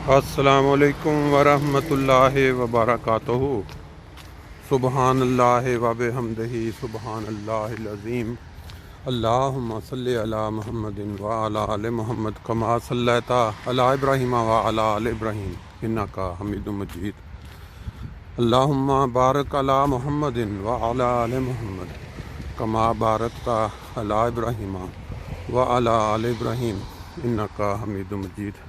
السلام علیکم ورحمۃ اللہ وبرکاتہ۔ سبحان اللہ وبحمدہ سبحان اللہ العظیم۔ اللہم صلی علی محمد وعلی آل محمد کما صلیت علی ابراہیم وعلی آل ابراہیم انک حمید مجید۔ اللہم بارک علی محمد وعلی آل محمد کما بارکت علی ابراہیم وعلی آل ابراہیم انک حمید مجید۔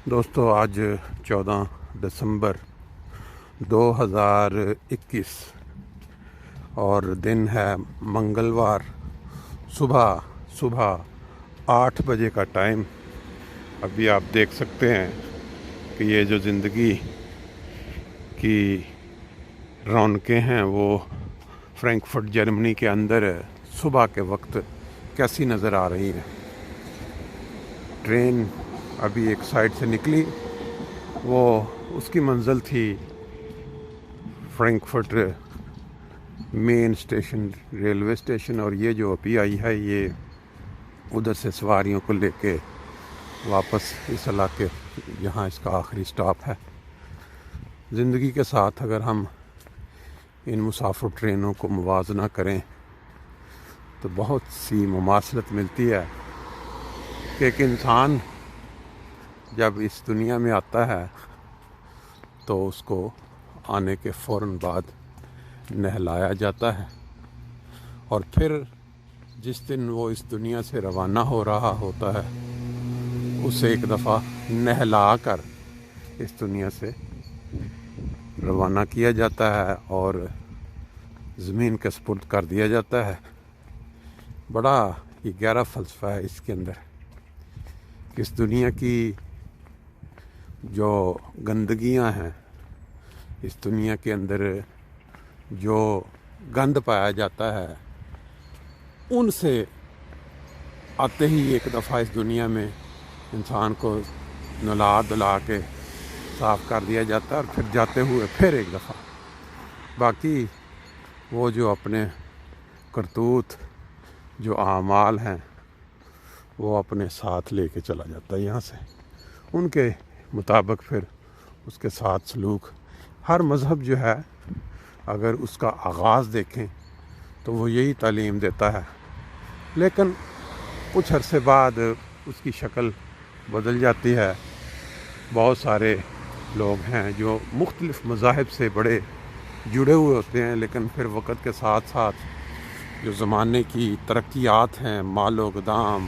دوستو، آج 14 دسمبر 2021 اور دن ہے منگلوار۔ صبح 8 بجے کا ٹائم۔ ابھی آپ دیکھ سکتے ہیں کہ یہ جو زندگی کی رونقیں ہیں وہ فرینکفرٹ جرمنی کے اندر صبح کے وقت کیسی نظر آ رہی ہیں۔ ٹرین ابھی ایک سائڈ سے نکلی، وہ اس کی منزل تھی فرینکفرٹ مین اسٹیشن ریلوے اسٹیشن، اور یہ جو ابھی آئی ہے یہ ادھر سے سواریوں کو لے کے واپس اس علاقے جہاں اس کا آخری سٹاپ ہے۔ زندگی کے ساتھ اگر ہم ان مسافر ٹرینوں کو موازنہ کریں تو بہت سی مماثلت ملتی ہے کہ ایک انسان جب اس دنیا میں آتا ہے تو اس کو آنے کے فوراً بعد نہلایا جاتا ہے، اور پھر جس دن وہ اس دنیا سے روانہ ہو رہا ہوتا ہے اسے ایک دفعہ نہلا کر اس دنیا سے روانہ کیا جاتا ہے اور زمین کے سپرد کر دیا جاتا ہے۔ بڑا یہ گہرا فلسفہ ہے اس کے اندر کہ اس دنیا کی جو گندگیاں ہیں، اس دنیا کے اندر جو گند پایا جاتا ہے، ان سے آتے ہی ایک دفعہ اس دنیا میں انسان کو نلا دلا کے صاف کر دیا جاتا ہے، اور پھر جاتے ہوئے پھر ایک دفعہ باقی وہ جو اپنے کرتوت جو اعمال ہیں وہ اپنے ساتھ لے کے چلا جاتا ہے یہاں سے، ان کے مطابق پھر اس کے ساتھ سلوک۔ ہر مذہب جو ہے اگر اس کا آغاز دیکھیں تو وہ یہی تعلیم دیتا ہے، لیکن کچھ عرصے بعد اس کی شکل بدل جاتی ہے۔ بہت سارے لوگ ہیں جو مختلف مذاہب سے بڑے جڑے ہوئے ہوتے ہیں، لیکن پھر وقت کے ساتھ ساتھ جو زمانے کی ترقیات ہیں، مال و اقدام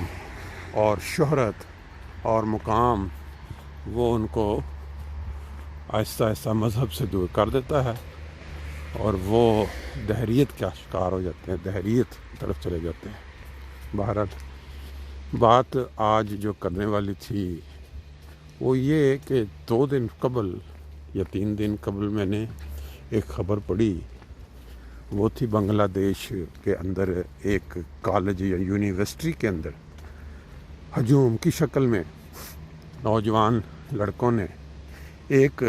اور شہرت اور مقام، وہ ان کو آہستہ آہستہ مذہب سے دور کر دیتا ہے اور وہ دہریت کا شکار ہو جاتے ہیں، دہریت کی طرف چلے جاتے ہیں۔ بہرحال بات آج جو کرنے والی تھی وہ یہ کہ 2 دن قبل یا 3 دن قبل میں نے ایک خبر پڑھی، وہ تھی بنگلہ دیش کے اندر ایک کالج یا یونیورسٹی کے اندر ہجوم کی شکل میں نوجوان لڑکوں نے ایک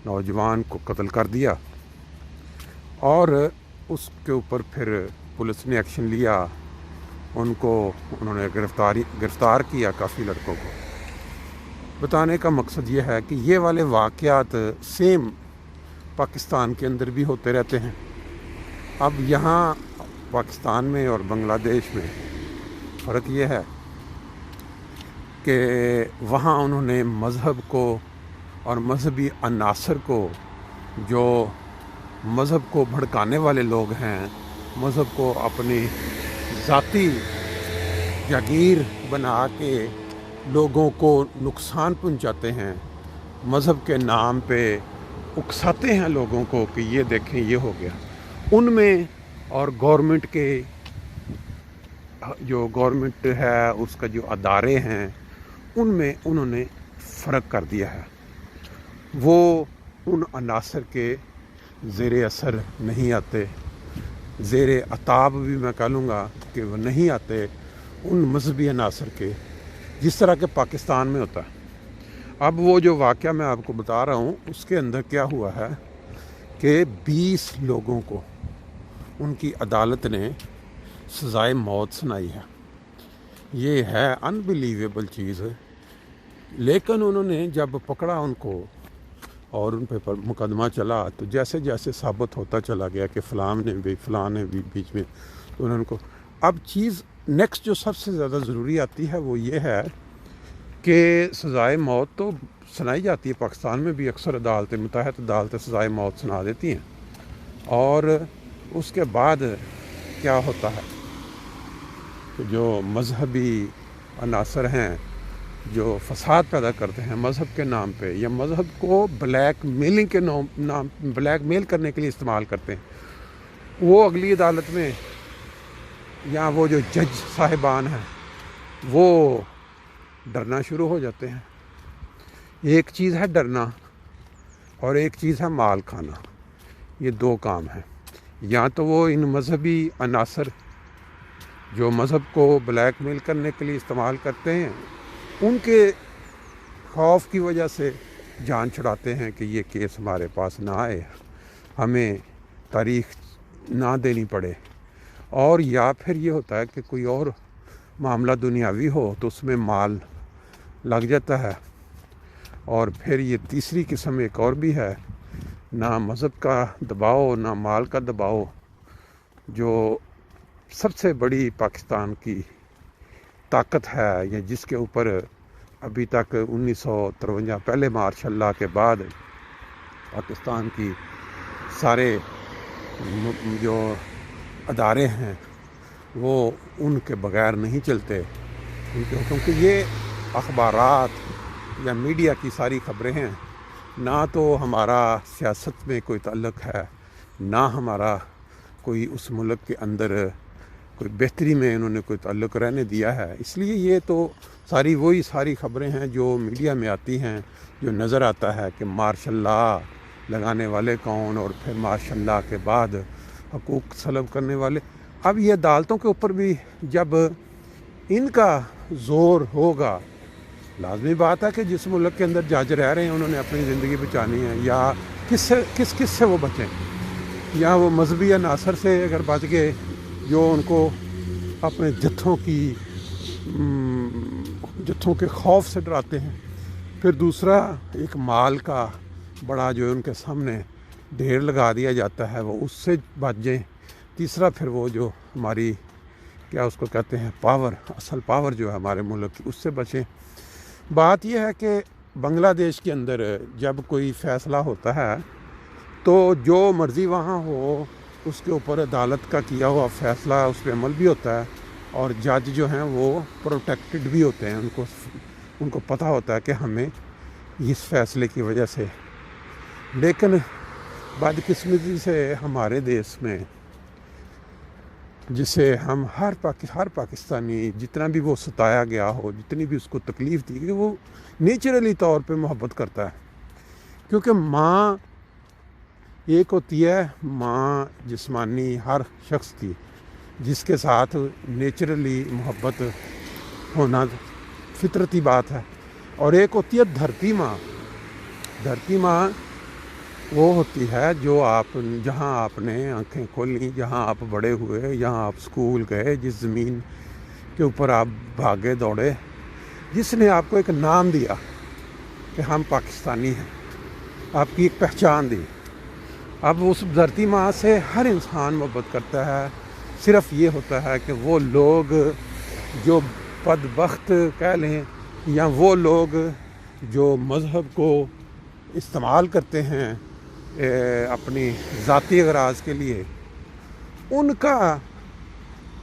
نوجوان کو قتل کر دیا، اور اس کے اوپر پھر پولیس نے ایکشن لیا، انہوں نے گرفتار کیا کافی لڑکوں کو۔ بتانے کا مقصد یہ ہے کہ یہ والے واقعات سیم پاکستان کے اندر بھی ہوتے رہتے ہیں۔ اب یہاں پاکستان میں اور بنگلہ دیش میں فرق یہ ہے کہ وہاں انہوں نے مذہب کو اور مذہبی عناصر کو، جو مذہب کو بھڑکانے والے لوگ ہیں، مذہب کو اپنی ذاتی جاگیر بنا کے لوگوں کو نقصان پہنچاتے ہیں، مذہب کے نام پہ اکساتے ہیں لوگوں کو کہ یہ دیکھیں یہ ہو گیا، ان میں اور گورنمنٹ کے جو گورنمنٹ ہے اس کا جو ادارے ہیں ان میں انہوں نے فرق کر دیا ہے۔ وہ ان عناصر کے زیر اثر نہیں آتے، زیر عتاب بھی میں کہہ لوں گا کہ وہ نہیں آتے ان مذہبی عناصر کے، جس طرح کہ پاکستان میں ہوتا ہے۔ اب وہ جو واقعہ میں آپ کو بتا رہا ہوں اس کے اندر کیا ہوا ہے کہ 20 لوگوں کو ان کی عدالت نے سزائے موت سنائی ہے۔ یہ ہے انبلیویبل چیز ہے لیکن انہوں نے جب پکڑا ان کو اور ان پہ مقدمہ چلا تو جیسے جیسے ثابت ہوتا چلا گیا کہ فلاں نے بھی بیچ میں، تو انہوں کو اب چیز نیکسٹ جو سب سے زیادہ ضروری آتی ہے وہ یہ ہے کہ سزائے موت تو سنائی جاتی ہے پاکستان میں بھی، اکثر عدالتیں، متحد عدالتیں سزائے موت سنا دیتی ہیں، اور اس کے بعد کیا ہوتا ہے کہ جو مذہبی عناصر ہیں جو فساد پیدا کرتے ہیں مذہب کے نام پہ، یا مذہب کو بلیک میلنگ کے نام بلیک میل کرنے کے لیے استعمال کرتے ہیں، وہ اگلی عدالت میں یا وہ جو جج صاحبان ہیں وہ ڈرنا شروع ہو جاتے ہیں۔ ایک چیز ہے ڈرنا اور ایک چیز ہے مال کھانا، یہ دو کام ہیں۔ یا تو وہ ان مذہبی عناصر جو مذہب کو بلیک میل کرنے کے لیے استعمال کرتے ہیں، ان کے خوف کی وجہ سے جان چھڑاتے ہیں کہ یہ کیس ہمارے پاس نہ آئے، ہمیں تاریخ نہ دینی پڑے، اور یا پھر یہ ہوتا ہے کہ کوئی اور معاملہ دنیاوی ہو تو اس میں مال لگ جاتا ہے، اور پھر یہ تیسری قسم ایک اور بھی ہے، نہ مذہب کا دباؤ نہ مال کا دباؤ، جو سب سے بڑی پاکستان کی طاقت ہے، یا جس کے اوپر ابھی تک 1953 پہلے مارشاء اللہ کے بعد پاکستان کی سارے جو ادارے ہیں وہ ان کے بغیر نہیں چلتے، کیونکہ یہ اخبارات یا میڈیا کی ساری خبریں ہیں، نہ تو ہمارا سیاست میں کوئی تعلق ہے، نہ ہمارا کوئی اس ملک کے اندر کوئی بہتری میں انہوں نے کوئی تعلق رہنے دیا ہے، اس لیے یہ تو وہی ساری خبریں ہیں جو میڈیا میں آتی ہیں، جو نظر آتا ہے کہ مارشاء اللہ لگانے والے کون، اور پھر مارشاء اللہ کے بعد حقوق سلب کرنے والے۔ اب یہ عدالتوں کے اوپر بھی جب ان کا زور ہوگا، لازمی بات ہے کہ جس ملک کے اندر جج رہ رہے ہیں انہوں نے اپنی زندگی بچانی ہے، یا کس سے وہ بچیں، یا وہ مذہبی عناصر سے اگر بچ گئے جو ان کو اپنے جتھوں کے خوف سے ڈراتے ہیں، پھر دوسرا ایک مال کا بڑا جو ان کے سامنے ڈھیر لگا دیا جاتا ہے وہ اس سے بچ جائیں، تیسرا پھر وہ جو ہماری کیا اس کو کہتے ہیں پاور، اصل پاور جو ہے ہمارے ملک کی، اس سے بچیں۔ بات یہ ہے کہ بنگلہ دیش کے اندر جب کوئی فیصلہ ہوتا ہے تو جو مرضی وہاں ہو اس کے اوپر عدالت کا کیا ہوا فیصلہ اس پہ عمل بھی ہوتا ہے، اور جج جو ہیں وہ پروٹیکٹڈ بھی ہوتے ہیں، ان کو پتہ ہوتا ہے کہ ہمیں اس فیصلے کی وجہ سے۔ لیکن بدقسمتی سے ہمارے دیش میں، جسے ہم ہر پاکستانی جتنا بھی وہ ستایا گیا ہو، جتنی بھی اس کو تکلیف دی کہ وہ نیچرلی طور پہ محبت کرتا ہے، کیونکہ ماں ایک ہوتی ہے، ماں جسمانی ہر شخص کی جس کے ساتھ نیچرلی محبت ہونا فطرتی بات ہے، اور ایک ہوتی ہے دھرتی ماں۔ دھرتی ماں وہ ہوتی ہے جو جہاں آپ نے آنکھیں کھولیں، جہاں آپ بڑے ہوئے، جہاں آپ اسکول گئے، جس زمین کے اوپر آپ بھاگے دوڑے، جس نے آپ کو ایک نام دیا کہ ہم پاکستانی ہیں، آپ کی ایک پہچان دی۔ اب اس دھرتی ماں سے ہر انسان محبت کرتا ہے، صرف یہ ہوتا ہے کہ وہ لوگ جو بدبخت کہہ لیں، یا وہ لوگ جو مذہب کو استعمال کرتے ہیں اپنی ذاتی اغراض کے لیے، ان کا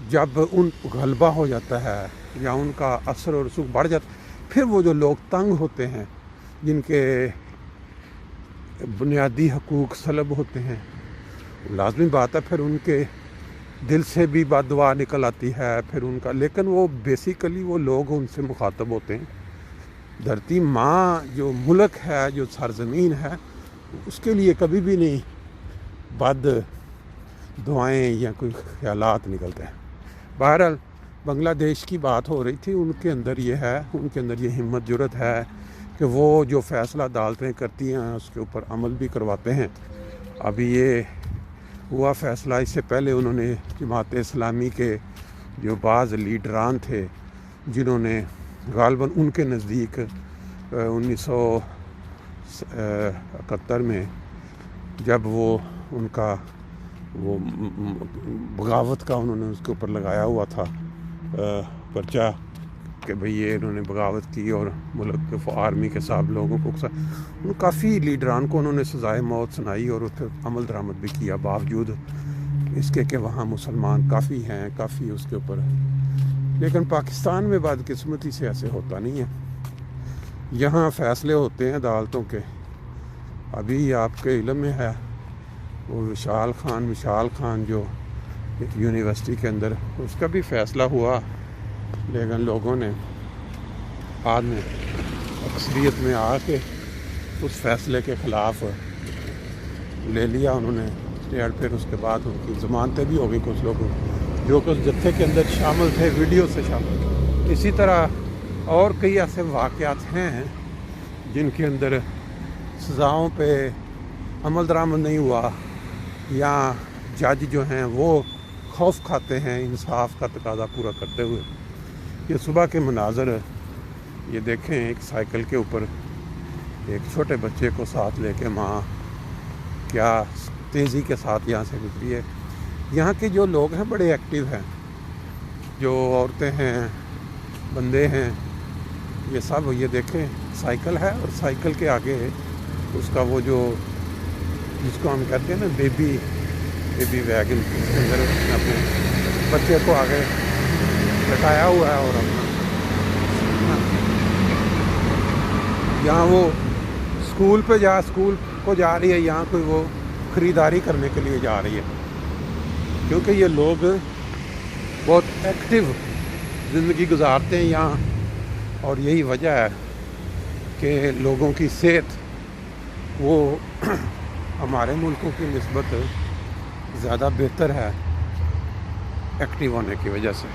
جب ان غلبہ ہو جاتا ہے یا ان کا اثر و رسوخ بڑھ جاتا ہے، پھر وہ جو لوگ تنگ ہوتے ہیں، جن کے بنیادی حقوق سلب ہوتے ہیں، لازمی بات ہے پھر ان کے دل سے بھی بد دعا نکل آتی ہے پھر ان کا، لیکن وہ بیسیکلی وہ لوگ ان سے مخاطب ہوتے ہیں۔ دھرتی ماں جو ملک ہے، جو سرزمین ہے، اس کے لیے کبھی بھی نہیں بد دعائیں یا کوئی خیالات نکلتے ہیں۔ بہرحال بنگلہ دیش کی بات ہو رہی تھی، ان کے اندر یہ ہمت جرت ہے کہ وہ جو فیصلہ عدالتیں کرتی ہیں اس کے اوپر عمل بھی کرواتے ہیں۔ ابھی یہ ہوا فیصلہ، اس سے پہلے انہوں نے جماعت اسلامی کے جو بعض لیڈران تھے جنہوں نے غالباً ان کے نزدیک 1971 میں جب وہ ان کا وہ بغاوت کا انہوں نے اس کے اوپر لگایا ہوا تھا پرچہ کہ بھئی یہ انہوں نے بغاوت کی اور ملک کے آرمی کے ساتھ لوگوں کو کافی لیڈران کو انہوں نے سزائے موت سنائی اور اس پہ عمل درآمد بھی کیا، باوجود اس کے کہ وہاں مسلمان کافی ہیں، کافی اس کے اوپر. لیکن پاکستان میں بدقسمتی سے ایسے ہوتا نہیں ہے. یہاں فیصلے ہوتے ہیں عدالتوں کے. ابھی آپ کے علم میں ہے وہ وشال خان جو یونیورسٹی کے اندر، اس کا بھی فیصلہ ہوا، لیکن لوگوں نے بعد میں اکثریت میں آ کے اس فیصلے کے خلاف لے لیا انہوں نے. پھر اس کے بعد ان کی ضمانتیں بھی ہو گئی کچھ لوگوں جو کہ اس جتھے کے اندر شامل تھے، ویڈیو سے شامل. اسی طرح اور کئی ایسے واقعات ہیں جن کے اندر سزاؤں پہ عمل درآمد نہیں ہوا، یا جج جو ہیں وہ خوف کھاتے ہیں انصاف کا تقاضا پورا کرتے ہوئے. یہ صبح کے مناظر یہ دیکھیں، ایک سائیکل کے اوپر ایک چھوٹے بچے کو ساتھ لے کے ماں کیا تیزی کے ساتھ یہاں سے گزری ہے. یہاں کے جو لوگ ہیں بڑے ایکٹیو ہیں، جو عورتیں ہیں، بندے ہیں، یہ سب. یہ دیکھیں سائیکل ہے اور سائیکل کے آگے اس کا وہ جو جس کو ہم کہتے ہیں نا بیبی ویگن، اس کے اندر اپنے بچے کو آگے لٹایا ہوا ہے اور اپنا یہاں وہ اسکول کو جا رہی ہے، یہاں کوئی وہ خریداری کرنے کے لیے جا رہی ہے. کیونکہ یہ لوگ بہت ایکٹیو زندگی گزارتے ہیں یہاں، اور یہی وجہ ہے کہ لوگوں کی صحت وہ ہمارے ملکوں کی نسبت زیادہ بہتر ہے ایکٹیو ہونے کی وجہ سے.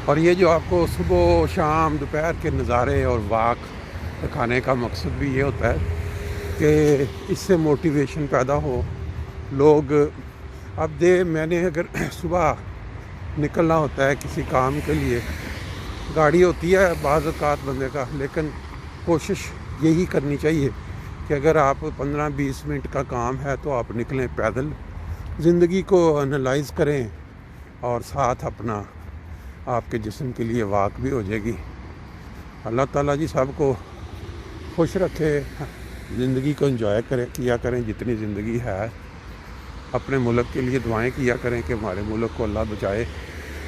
اور یہ جو آپ کو صبح شام دوپہر کے نظارے اور واک دکھانے کا مقصد بھی یہ ہوتا ہے کہ اس سے موٹیویشن پیدا ہو. لوگ اب میں نے اگر صبح نکلنا ہوتا ہے کسی کام کے لیے، گاڑی ہوتی ہے بعض اوقات بندے کا، لیکن کوشش یہی کرنی چاہیے کہ اگر آپ 15-20 منٹ کا کام ہے تو آپ نکلیں پیدل، زندگی کو انالائز کریں اور ساتھ اپنا آپ کے جسم کے لیے واک بھی ہو جائے گی. اللہ تعالیٰ جی سب کو خوش رکھے، زندگی کو انجوائے کیا کریں جتنی زندگی ہے. اپنے ملک کے لیے دعائیں کیا کریں کہ ہمارے ملک کو اللہ بچائے،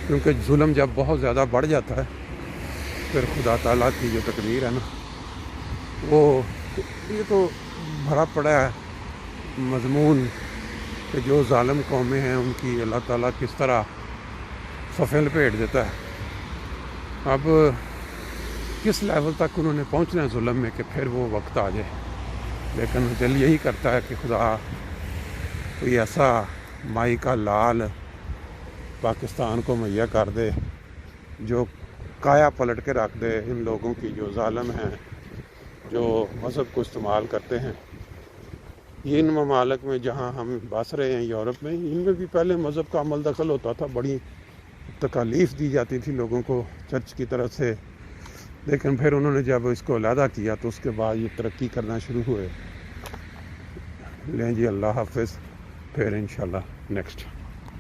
کیونکہ ظلم جب بہت زیادہ بڑھ جاتا ہے پھر خدا تعالیٰ کی جو تقدیر ہے نا، وہ یہ تو بھرا پڑا ہے مضمون کہ جو ظالم قومیں ہیں ان کی اللہ تعالیٰ کس طرح صفیں لپیٹ دیتا ہے. اب کس لیول تک انہوں نے پہنچنا ہے ظلم میں کہ پھر وہ وقت آ جائے. لیکن دل یہی کرتا ہے کہ خدا کوئی ایسا مائی کا لال پاکستان کو مہیا کر دے جو کایا پلٹ کے رکھ دے ان لوگوں کی جو ظالم ہیں، جو مذہب کو استعمال کرتے ہیں. یہ ان ممالک میں جہاں ہم بس رہے ہیں یورپ میں، ان میں بھی پہلے مذہب کا عمل دخل ہوتا تھا، بڑی تکالیف دی جاتی تھی لوگوں کو چرچ کی طرف سے. لیکن پھر انہوں نے جب اس کو علیحدہ کیا تو اس کے بعد یہ ترقی کرنا شروع ہوئے. لیں جی، اللہ حافظ، پھر انشاءاللہ نیکسٹ.